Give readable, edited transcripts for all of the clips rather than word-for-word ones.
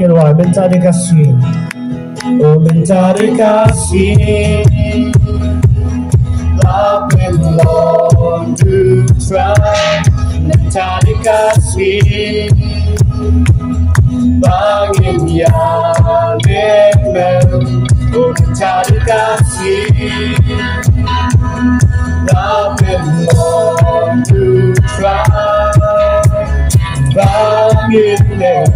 Luar mencari kasih, oh mencari kasih. Love and long to try, mencari kasih. Bangin yang memang, oh mencari kasih. Love and long to try, bangin yang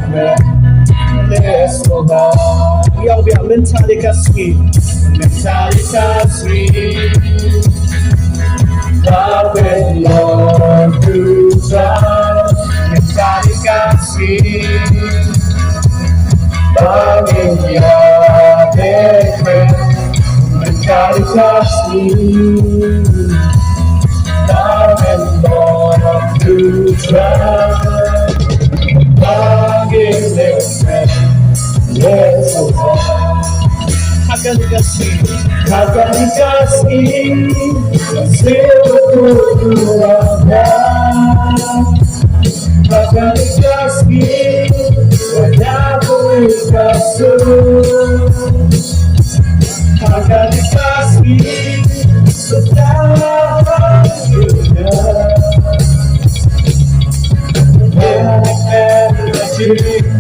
yang biar mencari kasih, mencari kasih. Love and long to try, mencari kasih. Bangin yang mencari kasih. Love and long to try, bangin yang akan dikasih, akan dikasih, seluruhnya akan dikasih, banyak kasih, akan dikasih, segala hidupnya.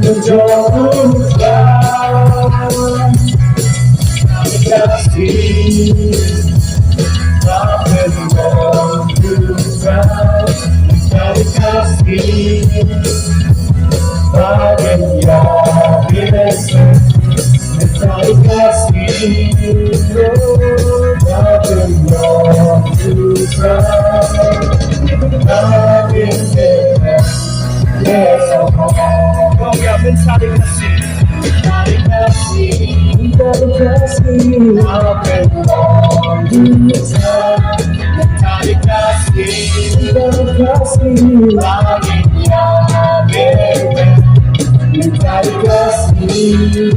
Menjauh kasih, tak mau juga mencari kasih. Bagian yang biasa mencari kasih, tak mau juga bagian biasa. Kau yang mencari kasih, mencari kasih, mencari kasih. Apa yang mau bisa mencari kasih, mencari kasih. Lagi yang beda mencari kasih.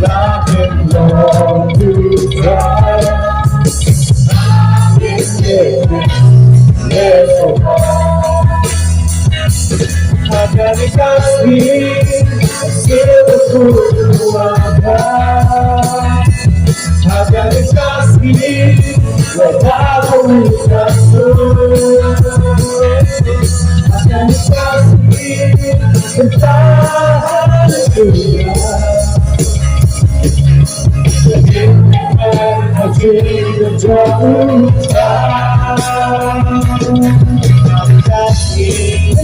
Lagi yang bisa akan dikasih, seluruhnya akan dikasih, tak bisa akan dikasih, entah dunia. Hati menjauh kasih,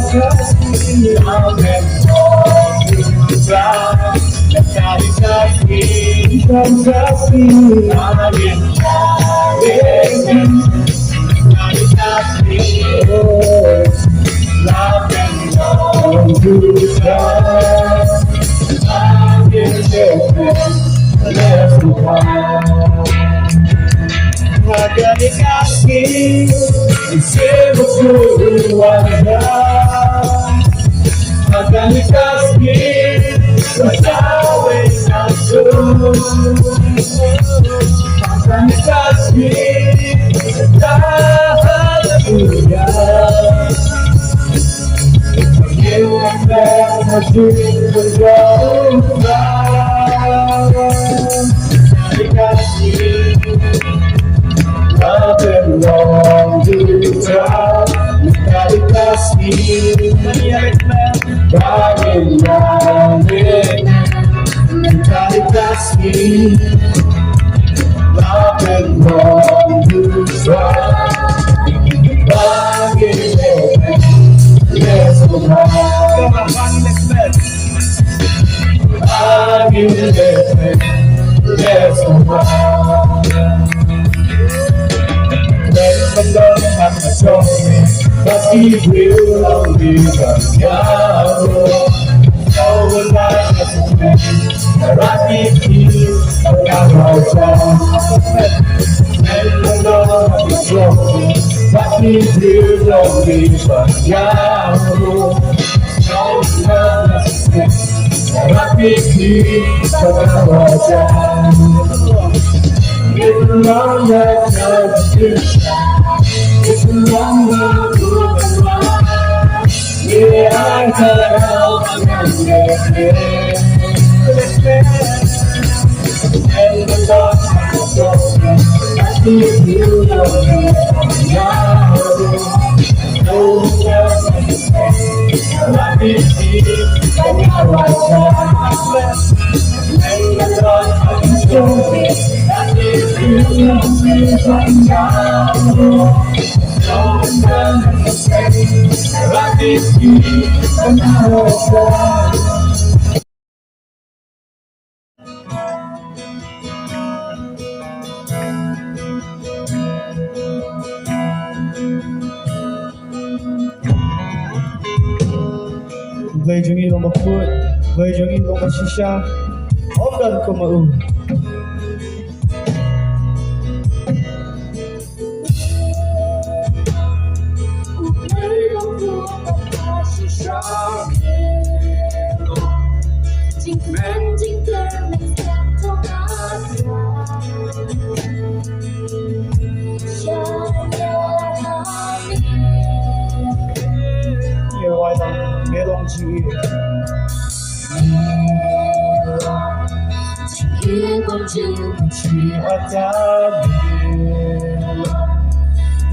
kasih, akan mencari kasih, kasih, akan mencari kasih, love and long to try, akan dikasih, seluruhnya akan dikasih, sampai langsung akan dikasih, tak dunia. Yang masih menjauh dikasih, love and long to try, mencari kasih, bagian yang mencari kasih, love and long to try, bagian yang meski belum dibayar, kau berlaku berarti kita baca. Meski belum dibayar, kau berlaku berarti kita baca. Itulah yang terjadi, itulah yang berubah. biar kau mengenai and the dark is broken. I see you now. No one else can say like it is. And now I left. And the dark is broken. I see you now. No one else can say like it is. And now I left. Về chúng lòng một phút, về chúng lòng một shisha, ốp gần của mà Nhiều ai rằng nghe lòng chị chỉ ở ta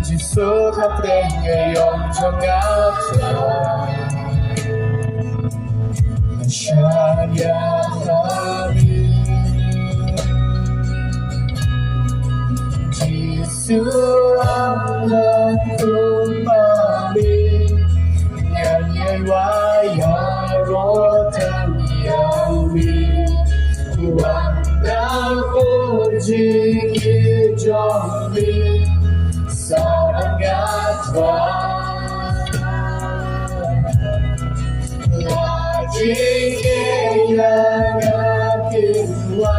chỉ số khắp đây ngày ông cho ngã Shaya Hari Jisu Allah Kumali Nyanyai Waya Rotan Yawi Wanda Fuji Kijombi Sarangatwa Jika yang kedua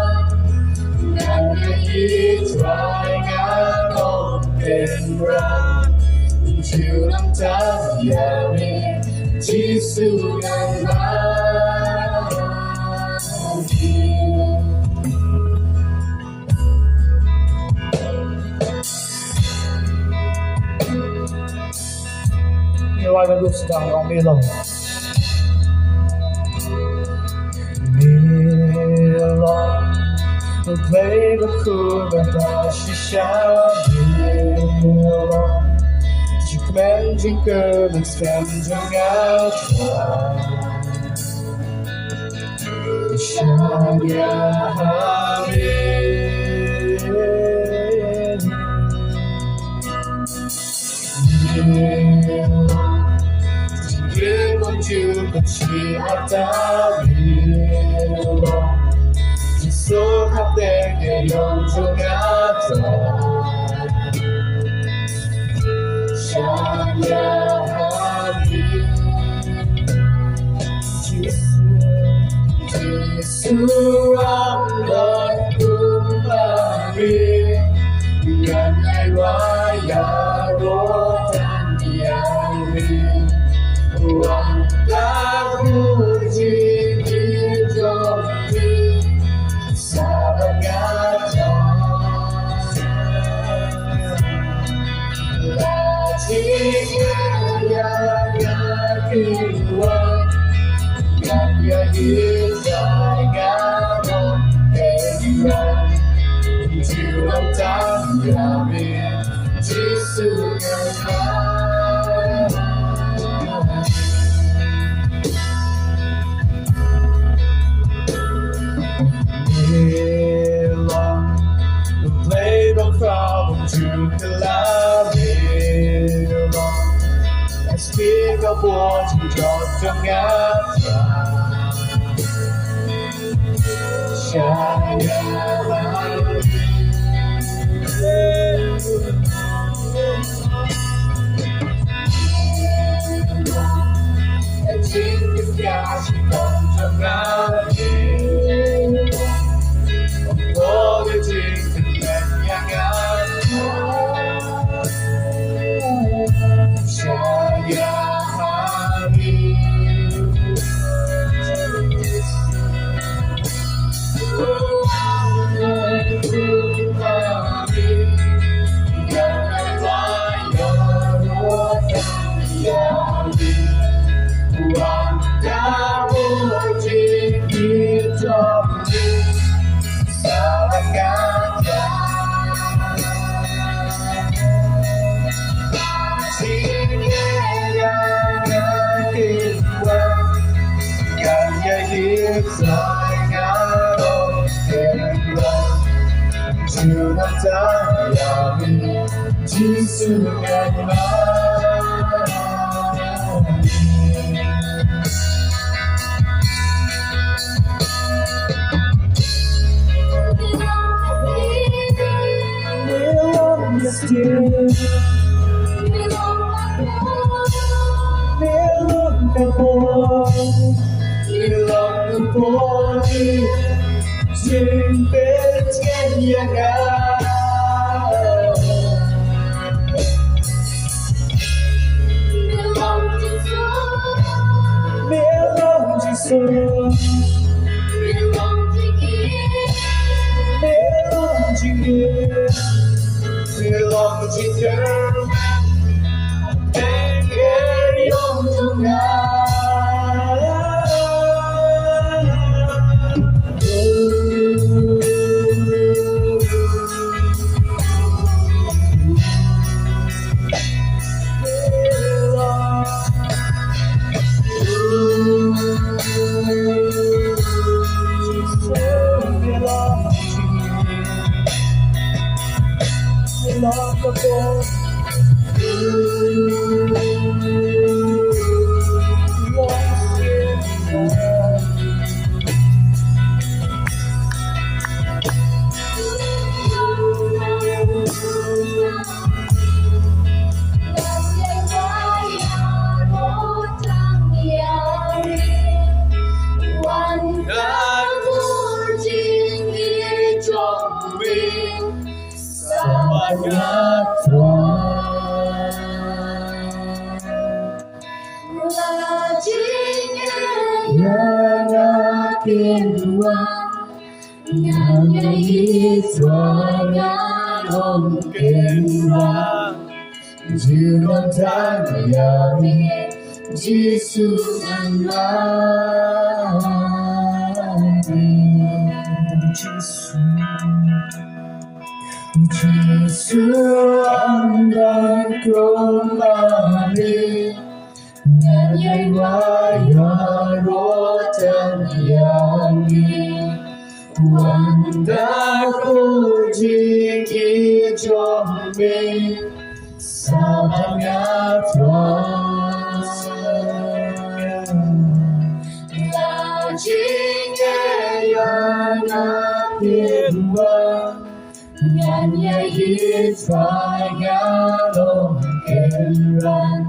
Nanya itrai ngakong tenra Juram tahyami Jisu yang lagi Nhiều ai vẫn sedang orang bilang We'll play the cool and the shisha Milo Chỉ quen trên cơ được xem cho ngã Shaya Hari Chỉ con chưa có chỉ ở ta Milo số khắp đây để lòng cho ngã Shaya Hari Jisu Allah Kumari Nyanyai Waya Rotan Yawi Wanda Fuji Kijombi Sarangata Lajika Yakiwa Ganya Hidai Ganon Kedira Juram Tahyami Jisu Play the problem to the lavero I speak of words and drop from Gatra Shaya Hari I think the gas comes from Gatra Shaya Hari 사랑하러 깨달아 주 남자 야미 지수는 나 Trên bên trên nhà ga Biết lòng chỉ xuống Biết lòng chỉ kia Biết lòng chỉ kia Em ghé lòng trong nhà Giêsu andang kembali Nyanyi waya rotan yami Wandaku jiki jombi Sabanya Tuhan Lajingnya yang kedua Nyanyi Israel keran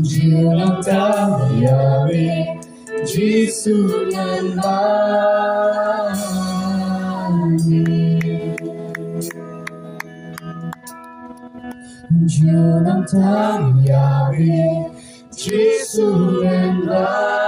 Jilang tamyari Jisunan mani Jilang tamyari Jisunan mani